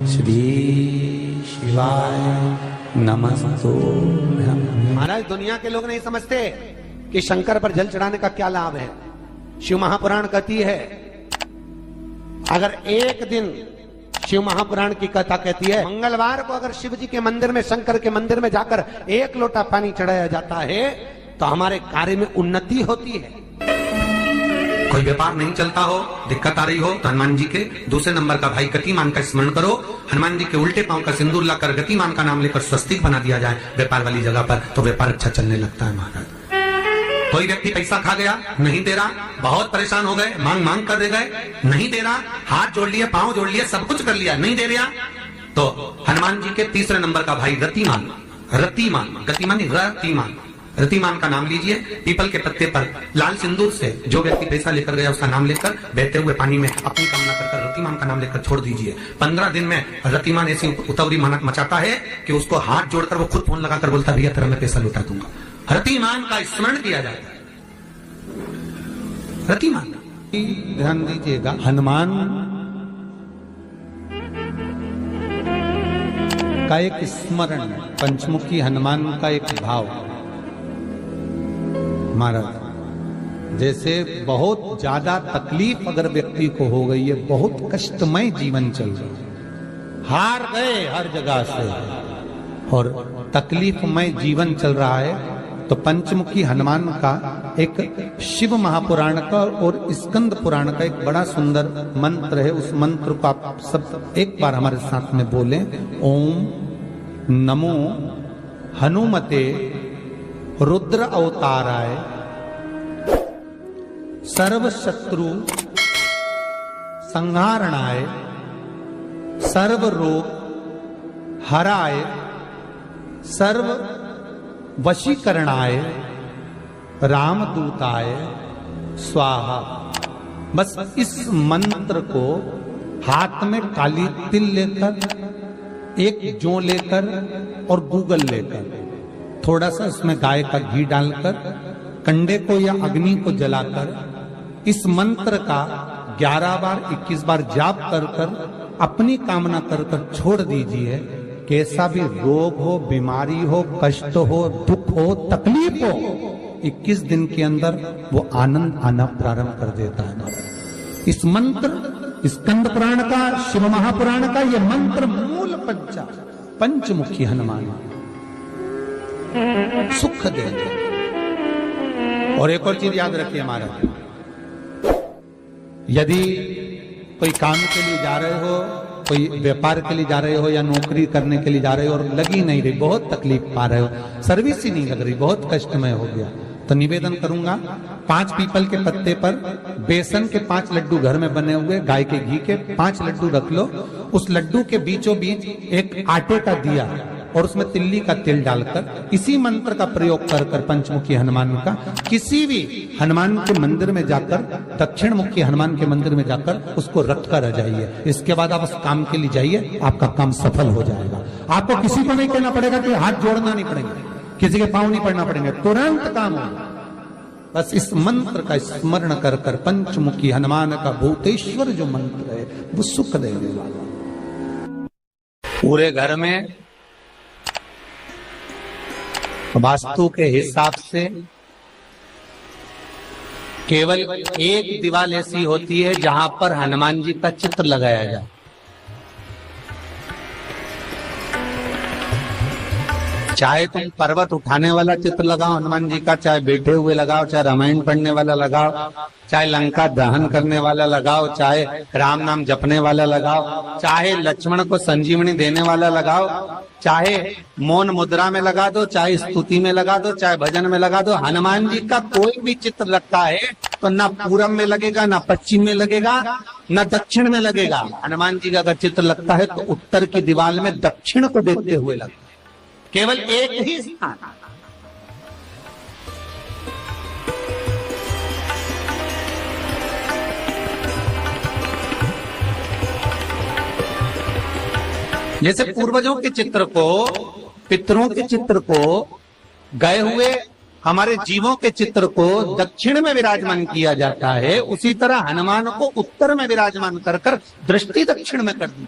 श्री शिवाय नमस्तो। महाराज, दुनिया के लोग नहीं समझते कि शंकर पर जल चढ़ाने का क्या लाभ है। शिव महापुराण कहती है, अगर एक दिन शिव महापुराण की कथा कहती है, मंगलवार को अगर शिव जी के मंदिर में, शंकर के मंदिर में जाकर एक लोटा पानी चढ़ाया जाता है तो हमारे कार्य में उन्नति होती है। कोई व्यापार नहीं चलता हो, दिक्कत आ रही हो, तो हनुमान जी के दूसरे नंबर का भाई गतिमान का स्मरण करो। हनुमान जी के उल्टे पांव का सिंदूर लाकर गतिमान का नाम लेकर स्वस्तिक बना दिया जाए व्यापार वाली जगह पर, तो व्यापार अच्छा चलने लगता है। महाराज, कोई व्यक्ति पैसा खा गया, नहीं दे रहा, बहुत परेशान हो गए, मांग मांग कर दे गए, नहीं दे रहा, हाथ जोड़ लिया, पांव जोड़ लिया, सब कुछ कर लिया, नहीं दे रहा, तो हनुमान जी के तीसरे नंबर का भाई रतिमान, रतिमान, गतिमान रतिमान, रतिमान का नाम लीजिए। पीपल के पत्ते पर लाल सिंदूर से जो व्यक्ति पैसा लेकर गया उसका नाम लेकर बहते हुए पानी में अपनी कामना कर रतिमान का नाम लेकर छोड़ दीजिए। 15 दिन में रतिमान ऐसी उतावली मचाता है कि उसको हाथ जोड़कर वो खुद फोन लगाकर बोलता, भैया तेरा मैं पैसा लुटा दूंगा। रतिमान का स्मरण किया जाता है। रतिमान, ध्यान दीजिएगा, हनुमान का एक स्मरण, पंचमुखी हनुमान का एक भाव। महाराज, जैसे बहुत ज्यादा तकलीफ अगर व्यक्ति को हो गई है, बहुत कष्टमय जीवन चल रहा है, हार गए हर जगह से और तकलीफमय जीवन चल रहा है, तो पंचमुखी हनुमान का एक शिव महापुराण का और स्कंद पुराण का एक बड़ा सुंदर मंत्र है। उस मंत्र को आप सब एक बार हमारे साथ में बोलें। ओम नमो हनुमते रुद्र अवताराय सर्व शत्रु संहारणाय सर्व रोग हराय सर्व वशीकरणाय रामदूताय स्वाहा। बस इस मंत्र को हाथ में काली तिल लेकर, एक जौ लेकर और गूगल लेकर, थोड़ा सा उसमें गाय का घी डालकर, कंडे को या अग्नि को जलाकर इस मंत्र का 11 बार 21 बार जाप कर कर अपनी कामना कर कर छोड़ दीजिए। कैसा भी रोग हो, बीमारी हो, कष्ट हो, दुख हो, तकलीफ हो, 21 दिन के अंदर वो आनंद आना प्रारंभ कर देता है। इस मंत्र, स्कंद पुराण का, शिव महापुराण का ये मंत्र मूल पंचमुखी हनुमान सुख देंगे। और एक और चीज याद रखिए महाराज, यदि कोई काम के लिए जा रहे हो, कोई व्यापार के लिए जा रहे हो या नौकरी करने के लिए जा रहे हो और लगी नहीं रही, बहुत तकलीफ पा रहे हो, सर्विस ही नहीं लग रही, बहुत कष्टमय हो गया, तो निवेदन करूंगा 5 पीपल के पत्ते पर बेसन के 5 लड्डू घर में बने हुए, गाय के घी के 5 लड्डू रख लो। उस लड्डू के बीचों बीच एक आटे का दिया और उसमें तिल्ली का तेल डालकर इसी मंत्र का प्रयोग कर कर पंचमुखी हनुमान का किसी भी हनुमान के मंदिर में जाकर, दक्षिण मुखी हनुमान के मंदिर में जाकर उसको रख कर आ जाइए। इसके बाद आप उस काम के लिए जाइए, आपका काम सफल हो जाएगा। आपको किसी को नहीं कहना पड़ेगा कि हाथ जोड़ना नहीं पड़ेगा, किसी के पांव नहीं पड़ना पड़ेंगे, तुरंत काम होगा। बस इस मंत्र का स्मरण कर कर पंचमुखी हनुमान का भूतेश्वर जो मंत्र है वो सुख देने वाला। पूरे घर में वास्तु के हिसाब से केवल एक दीवार ऐसी होती है जहां पर हनुमान जी का चित्र लगाया जाए। चाहे तुम पर्वत उठाने वाला चित्र लगाओ हनुमान जी का, चाहे बैठे हुए लगाओ, चाहे रामायण पढ़ने वाला लगाओ, चाहे लंका दहन करने वाला लगाओ, चाहे राम नाम जपने वाला लगाओ, चाहे लक्ष्मण को संजीवनी देने वाला लगाओ, चाहे मौन मुद्रा में लगा दो, चाहे स्तुति में लगा दो, चाहे भजन में लगा दो। हनुमान जी का कोई भी चित्र लगता है तो ना पूरब में लगेगा, ना पश्चिम में लगेगा, ना दक्षिण में लगेगा। हनुमान जी का अगर चित्र लगता है तो उत्तर की दीवार में दक्षिण को देखते हुए लगता है, केवल एक ही स्थान। जैसे पूर्वजों के चित्र को, पितरों के चित्र को, गए हुए हमारे जीवों के चित्र को दक्षिण में विराजमान किया जाता है, उसी तरह हनुमान को उत्तर में विराजमान कर कर दृष्टि दक्षिण में कर दी।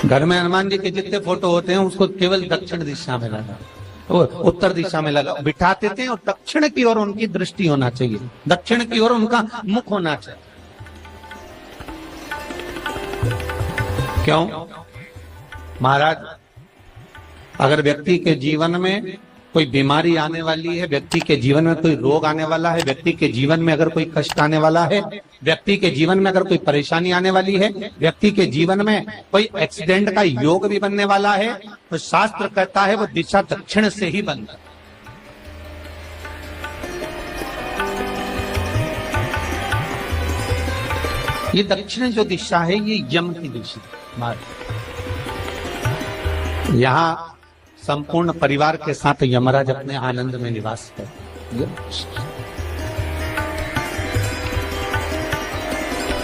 घर में हनुमान जी के जितने फोटो होते हैं उसको केवल दक्षिण दिशा में लगा, वो उत्तर दिशा में लगा बिठाते थे और दक्षिण की ओर उनकी दृष्टि होना चाहिए, दक्षिण की ओर उनका मुख होना चाहिए। क्यों? महाराज, अगर व्यक्ति के जीवन में कोई बीमारी आने वाली है, व्यक्ति के जीवन में कोई रोग आने वाला है, व्यक्ति के जीवन में अगर कोई कष्ट आने वाला है, व्यक्ति के जीवन में अगर कोई परेशानी आने वाली है, व्यक्ति के जीवन में कोई एक्सीडेंट का योग भी बनने वाला है, तो शास्त्र कहता है वो दिशा दक्षिण से ही बनता है। ये दक्षिण जो दिशा है ये यम की दिशा। यहाँ संपूर्ण परिवार के साथ यमराज अपने आनंद में निवास करते।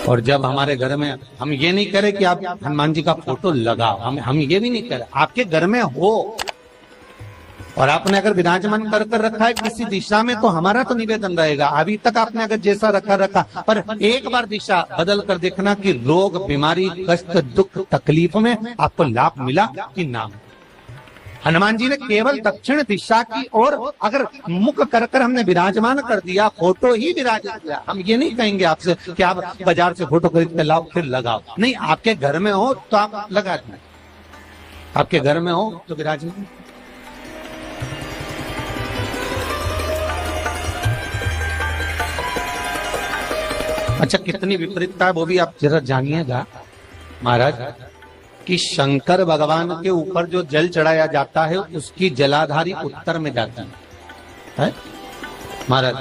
और जब हमारे घर में, हम ये नहीं कह रहे कि आप हनुमान जी का फोटो लगाओ, हम ये भी नहीं कह रहे, आपके घर में हो और आपने अगर विराजमान कर रखा है किसी दिशा में, तो हमारा तो निवेदन रहेगा, अभी तक आपने अगर जैसा रखा, पर एक बार दिशा बदल कर देखना कि रोग, बीमारी, कष्ट, दुख, तकलीफ में आपको लाभ मिला कि ना। हनुमान जी ने केवल दक्षिण दिशा की ओर अगर मुख कर हमने विराजमान कर दिया, फोटो ही विराजित किया। हम ये नहीं कहेंगे आपसे कि आप बाजार से फोटो खरीद के लाओ फिर लगाओ, नहीं, आपके घर में हो तो आप लगा दें, आपके घर में हो तो विराजमान। अच्छा, कितनी विपरीतता है वो भी आप जरा जानिएगा महाराज, कि शंकर भगवान के ऊपर जो जल चढ़ाया जाता है उसकी जलाधारी उत्तर में जाती है महाराज।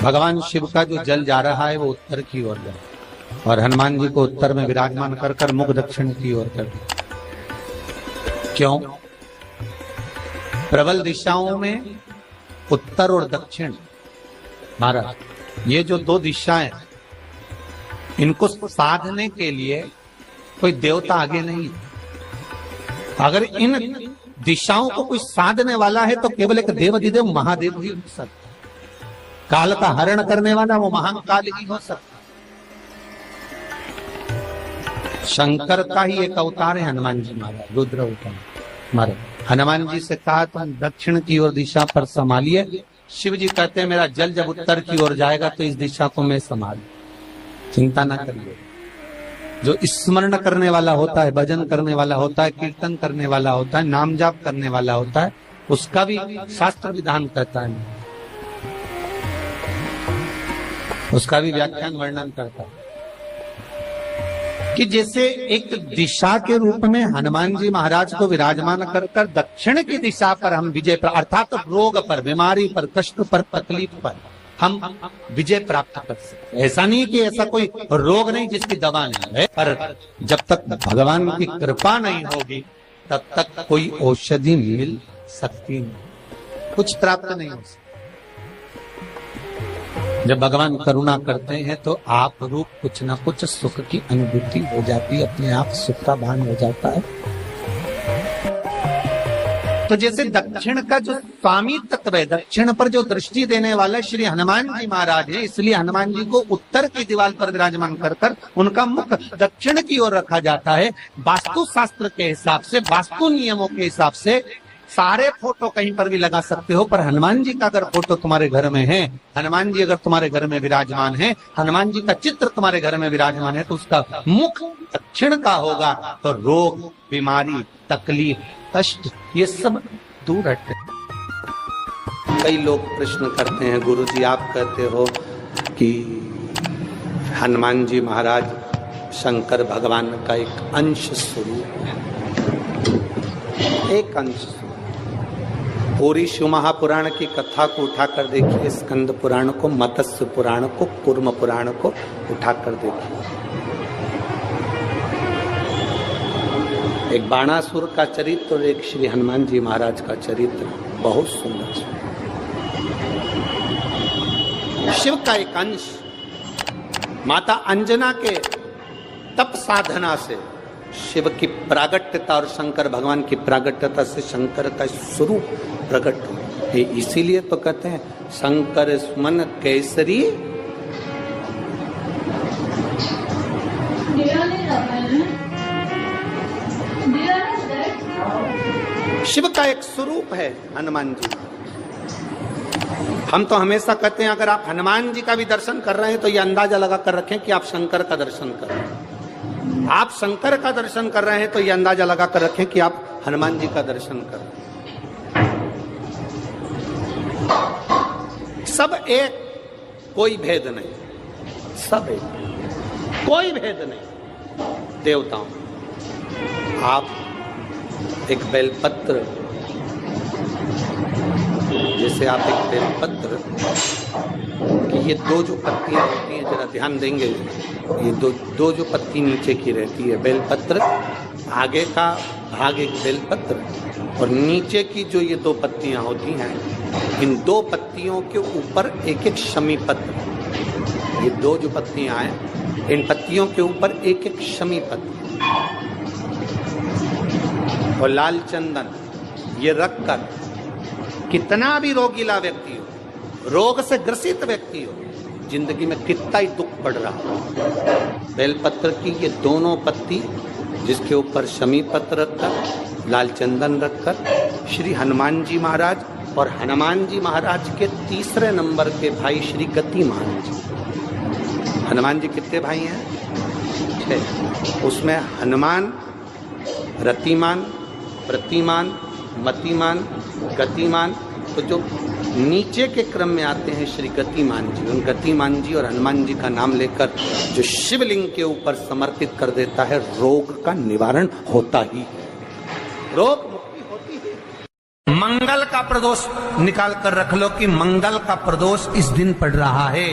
भगवान शिव का जो जल जा रहा है वो उत्तर की ओर जा, और हनुमान जी को उत्तर में विराजमान कर मुख दक्षिण की ओर कर। क्यों? प्रबल दिशाओं में उत्तर और दक्षिण महाराज, ये जो दो दिशाएं, इनको साधने के लिए कोई देवता आगे नहीं। अगर इन दिशाओं को कोई साधने वाला है तो केवल एक देवाधिदेव महादेव ही हो सकता, काल का हरण करने वाला वो महाकाल ही हो सकता। शंकर का ही एक अवतार है हनुमान जी महाराज, रुद्र अवतार महाराज। हनुमान जी से कहा तुम दक्षिण की ओर दिशा पर संभालिए, शिव जी कहते हैं मेरा जल जब उत्तर की ओर जाएगा तो इस दिशा को मैं संभालू, चिंता ना करिए। जो स्मरण करने वाला होता है, भजन करने वाला होता है, कीर्तन करने वाला होता है, नाम जाप करने वाला होता है, उसका भी शास्त्र विधान कहता है, उसका भी व्याख्यान वर्णन करता है कि जैसे एक दिशा के रूप में हनुमान जी महाराज को विराजमान कर दक्षिण की दिशा पर हम विजय, अर्थात रोग पर, बीमारी पर, कष्ट पर, तकलीफ पर हम विजय प्राप्त कर सकते। ऐसा नहीं कि ऐसा कोई रोग नहीं जिसकी दवा नहीं है, पर जब तक भगवान की कृपा नहीं होगी तब तक कोई औषधि मिल सकती नहीं, कुछ प्राप्त नहीं हो सकता। जब भगवान करुणा करते हैं तो आप रूप कुछ ना कुछ सुख की अनुभूति हो जाती है, अपने आप सुख का भान हो जाता है। तो जैसे दक्षिण का जो स्वामी तत्व है, दक्षिण पर जो दृष्टि देने वाला श्री हनुमान जी महाराज है, इसलिए हनुमान जी को उत्तर की दीवार पर विराजमान कर उनका मुख दक्षिण की ओर रखा जाता है। वास्तु शास्त्र के हिसाब से, वास्तु नियमों के हिसाब से सारे फोटो कहीं पर भी लगा सकते हो, पर हनुमान जी का अगर फोटो तुम्हारे घर में है, हनुमान जी अगर तुम्हारे घर में विराजमान है, हनुमान जी का चित्र तुम्हारे घर में विराजमान है, तो उसका मुख दक्षिण का होगा, तो रोग, बीमारी, तकलीफ, कष्ट ये सब दूर हटते। कई लोग प्रश्न करते हैं, गुरुजी आप कहते हो कि हनुमान जी महाराज शंकर भगवान का एक अंश स्वरूप है, एक अंश स्वरूप। पूरी शिव महापुराण की कथा को उठाकर देखिए, स्कंद पुराण को, मत्स्य पुराण को, कूर्म पुराण को उठाकर देखिए। एक बाणासुर का चरित्र और एक श्री हनुमान जी महाराज का चरित्र बहुत सुंदर। शिव का एक अंश माता अंजना के तप साधना से शिव की प्रागट्यता और शंकर भगवान की प्रागट्यता से शंकर का स्वरूप प्रकट हो। इसीलिए तो कहते हैं शंकर सुमन केसरी शिव का एक स्वरूप है हनुमान जी। हम तो हमेशा कहते हैं अगर आप हनुमान जी का भी दर्शन कर रहे हैं तो ये अंदाजा लगा कर रखें कि आप शंकर का दर्शन कर रहे हैं। आप शंकर का दर्शन कर रहे हैं तो ये अंदाजा लगा कर रखें कि आप हनुमान जी का दर्शन कर रहे हैं। सब एक, कोई भेद नहीं, सब एक, कोई भेद नहीं। देवताओं, आप एक बेलपत्र, जैसे आप एक बेलपत्र कि ये दो जो पत्तियां होती हैं, जरा ध्यान देंगे, ये दो जो पत्ती नीचे की रहती है बेलपत्र, आगे का भाग एक बेलपत्र और नीचे की जो ये दो पत्तियां होती हैं, इन दो पत्तियों के ऊपर एक एक शमी पत्र। ये दो जो पत्तियां हैं, इन पत्तियों के ऊपर एक एक शमी पत्र और लाल चंदन ये रखकर कितना भी रोगीला व्यक्ति हो, रोग से ग्रसित व्यक्ति हो, जिंदगी में कितना ही दुख पड़ रहा हो, बेलपत्र की ये दोनों पत्ती जिसके ऊपर शमी पत्र रखकर, लाल चंदन रखकर श्री हनुमान जी महाराज और हनुमान जी महाराज के तीसरे नंबर के भाई श्री गतिमान जी। हनुमान जी कितने भाई हैं? 6। उसमें हनुमान, रतिमान, प्रतिमान, मतिमान, गतिमान, तो जो नीचे के क्रम में आते हैं श्री गतिमान जी, उन गतिमान जी और हनुमान जी का नाम लेकर जो शिवलिंग के ऊपर समर्पित कर देता है, रोग का निवारण होता ही, रोग मुक्ति होती है। मंगल का प्रदोष निकाल कर रख लो कि मंगल का प्रदोष इस दिन पड़ रहा है,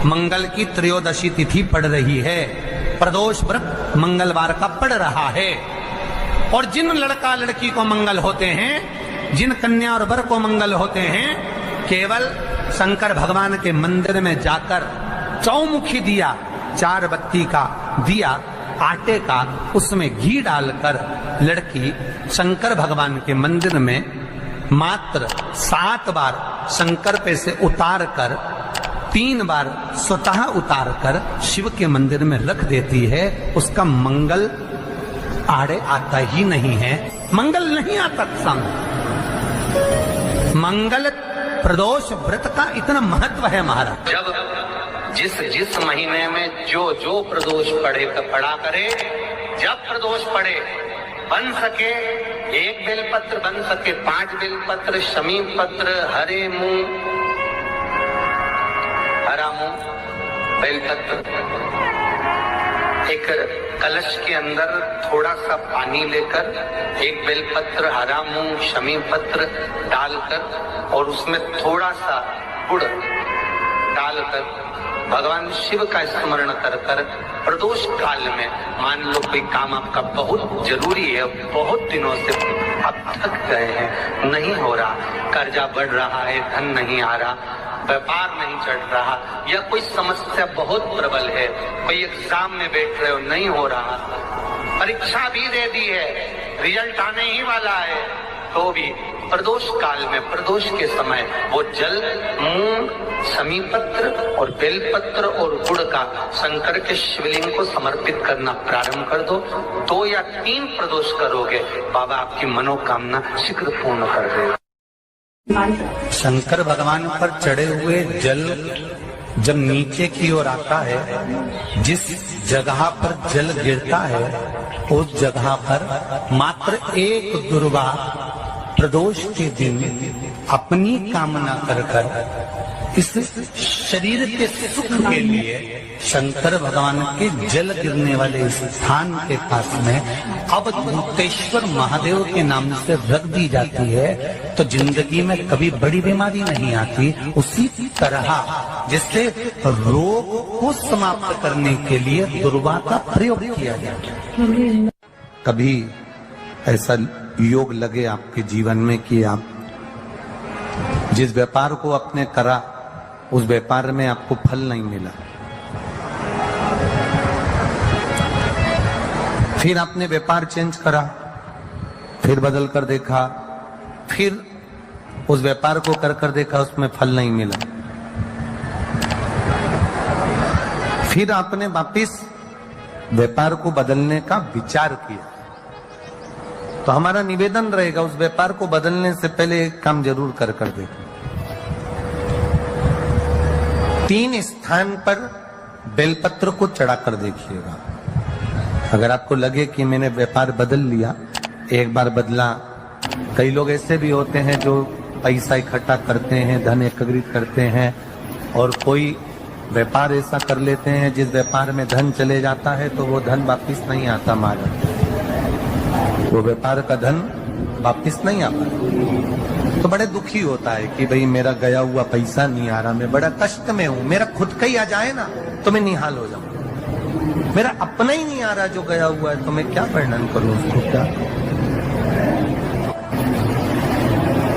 मंगल की त्रयोदशी तिथि पड़ रही है, प्रदोष व्रत मंगलवार का पड़ रहा है। और जिन लड़का लड़की को मंगल होते हैं, जिन कन्या और वर को मंगल होते हैं, केवल शंकर भगवान के मंदिर में जाकर चौमुखी दिया, 4 बत्ती का दिया आटे का, उसमें घी डालकर लड़की शंकर भगवान के मंदिर में मात्र 7 बार शंकर पे से उतार कर 3 बार स्वतः उतार कर शिव के मंदिर में रख देती है, उसका मंगल आड़े आता ही नहीं है, मंगल नहीं आता सामने। मंगल प्रदोष व्रत का इतना महत्व है महाराज। जब जिस महीने में जो प्रदोष पड़ा करे, जब प्रदोष पड़े, बन सके 1 बेलपत्र, बन सके 5 बेलपत्र, शमी पत्र, हरे मुंह, हरा मुंह, बेलपत्र, एक कलश के अंदर थोड़ा सा पानी लेकर 1 बेलपत्र, हरा मूंग, शमी पत्र डालकर और उसमें थोड़ा सा गुड़ डालकर भगवान शिव का स्मरण कर कर प्रदोष काल में, मान लो कोई काम आपका बहुत जरूरी है, बहुत दिनों से आप थक गए हैं, नहीं हो रहा, कर्जा बढ़ रहा है, धन नहीं आ रहा, व्यापार नहीं चढ़ रहा, या कोई समस्या बहुत प्रबल है, कोई एग्जाम में बैठ रहे हो नहीं हो रहा, परीक्षा भी दे दी है, रिजल्ट आने ही वाला है, तो भी प्रदोष काल में, प्रदोष के समय वो जल, मूंग, शमी पत्र और बेलपत्र और गुड़ का शंकर के शिवलिंग को समर्पित करना प्रारंभ कर दो। 2 या 3 प्रदोष करोगे, बाबा आपकी मनोकामना शीघ्र पूर्ण कर देगा। शंकर भगवान पर चढ़े हुए जल जब नीचे की ओर आता है, जिस जगह पर जल गिरता है उस जगह पर मात्र एक दुर्गा प्रदोष के दिन अपनी कामना कर कर इस शरीर के सुख के लिए शंकर भगवान के जल गिरने वाले स्थान के पास में अवधूतेश्वर महादेव के नाम से रख दी जाती है, तो जिंदगी में कभी बड़ी बीमारी नहीं आती। उसी तरह जिससे रोग को समाप्त करने के लिए दुर्वा का प्रयोग किया जाता है। कभी ऐसा योग लगे आपके जीवन में कि आप जिस व्यापार को आपने करा उस व्यापार में आपको फल नहीं मिला, फिर आपने व्यापार चेंज करा, फिर बदल कर देखा, फिर उस व्यापार को कर देखा, उसमें फल नहीं मिला, फिर आपने वापिस व्यापार को बदलने का विचार किया, तो हमारा निवेदन रहेगा उस व्यापार को बदलने से पहले एक काम जरूर कर देखें। 3 स्थान पर बेलपत्र को चढ़ाकर देखिएगा। अगर आपको लगे कि मैंने व्यापार बदल लिया, एक बार बदला, कई लोग ऐसे भी होते हैं जो पैसा इकट्ठा करते हैं, धन एकत्रित करते हैं, और कोई व्यापार ऐसा कर लेते हैं जिस व्यापार में धन चले जाता है तो वो धन वापिस नहीं आता महाराज, वो व्यापार का धन वापिस नहीं आता। तो बड़े दुखी होता है कि भाई मेरा गया हुआ पैसा नहीं आ रहा, मैं बड़ा कष्ट में हूं, मेरा खुद का ही आ जाए ना तो मैं निहाल हो जाऊं, मेरा अपना ही नहीं आ रहा जो गया हुआ है, तो मैं क्या वर्णन करूं उसको, क्या।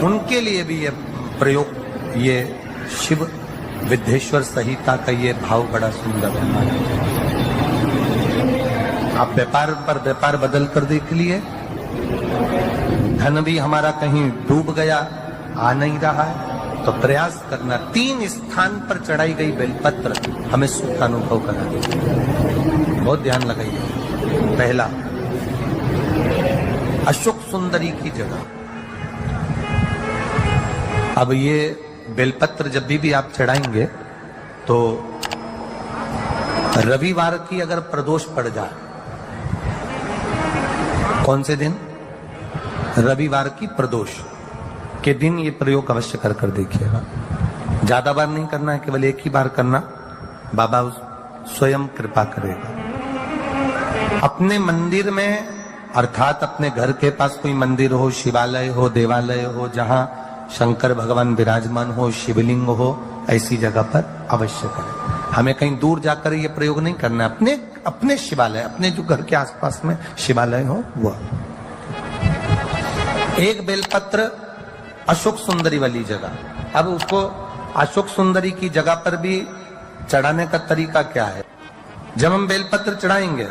उनके लिए भी ये प्रयोग, ये शिव विद्येश्वर संहिता का ये भाव बड़ा सुंदर है हमारा। आप व्यापार पर व्यापार बदल कर देख लिए, धन भी हमारा कहीं डूब गया, आ नहीं रहा है, तो प्रयास करना। 3 स्थान पर चढ़ाई गई बेलपत्र हमें सुख का अनुभव करा देगी, बहुत ध्यान लगाइए। पहला, अशोक सुंदरी की जगह। अब ये बेलपत्र जब भी आप चढ़ाएंगे तो रविवार की अगर प्रदोष पड़ जाए, कौन से दिन? रविवार की प्रदोष के दिन ये प्रयोग अवश्य कर देखिएगा। ज्यादा बार नहीं करना है, केवल एक ही बार करना, बाबा स्वयं कृपा करेगा। अपने मंदिर में, अर्थात अपने घर के पास कोई मंदिर हो, शिवालय हो, देवालय हो, जहां शंकर भगवान विराजमान हो, शिवलिंग हो, ऐसी जगह पर अवश्य करें। हमें कहीं दूर जाकर ये प्रयोग नहीं करना, अपने शिवालय, अपने जो घर के आसपास में शिवालय हो वो। एक बेलपत्र अशोक सुंदरी वाली जगह। अब उसको अशोक सुंदरी की जगह पर भी चढ़ाने का तरीका क्या है? जब हम बेलपत्र चढ़ाएंगे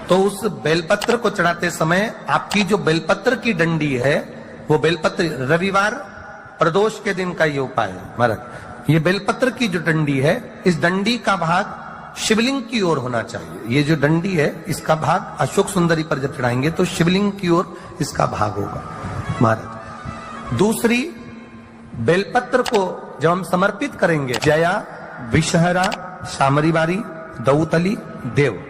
तो उस बेलपत्र को चढ़ाते समय आपकी जो बेलपत्र की डंडी है, वो बेलपत्र, रविवार प्रदोष के दिन का ये उपाय है महाराज। ये बेलपत्र की जो डंडी है, इस डंडी का भाग शिवलिंग की ओर होना चाहिए। ये जो डंडी है, इसका भाग अशोक सुंदरी पर जब चढ़ाएंगे तो शिवलिंग की ओर इसका भाग होगा महाराज। दूसरी, बेलपत्र को जब हम समर्पित करेंगे, जया, विषहरा, शामरीवारी, दौतली, देव,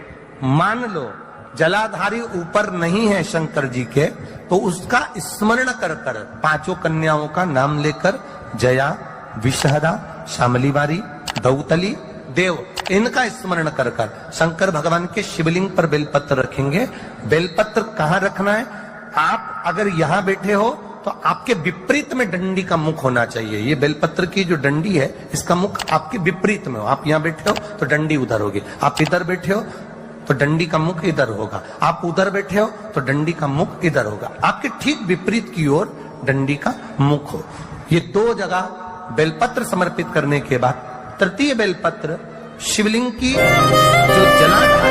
मान लो जलाधारी ऊपर नहीं है शंकर जी के, तो उसका स्मरण कर 5 कन्याओं का नाम लेकर, जया, विषहरा, शामलीवारी, दौतली, देव, इनका स्मरण कर शंकर भगवान के शिवलिंग पर बेलपत्र रखेंगे। बेलपत्र कहां रखना है? आप अगर यहां बैठे हो तो आपके विपरीत में डंडी का मुख होना चाहिए। ये बेलपत्र की जो डंडी है, इसका मुख आपके विपरीत में हो। आप यहां बैठे हो तो डंडी उधर होगी, आप इधर बैठे हो तो डंडी का मुख इधर होगा, आप उधर बैठे हो तो डंडी का मुख इधर होगा। आपके ठीक विपरीत की ओर डंडी का मुख हो। ये 2 जगह बेलपत्र समर्पित करने के बाद तृतीय बेलपत्र शिवलिंग की जो जलाधार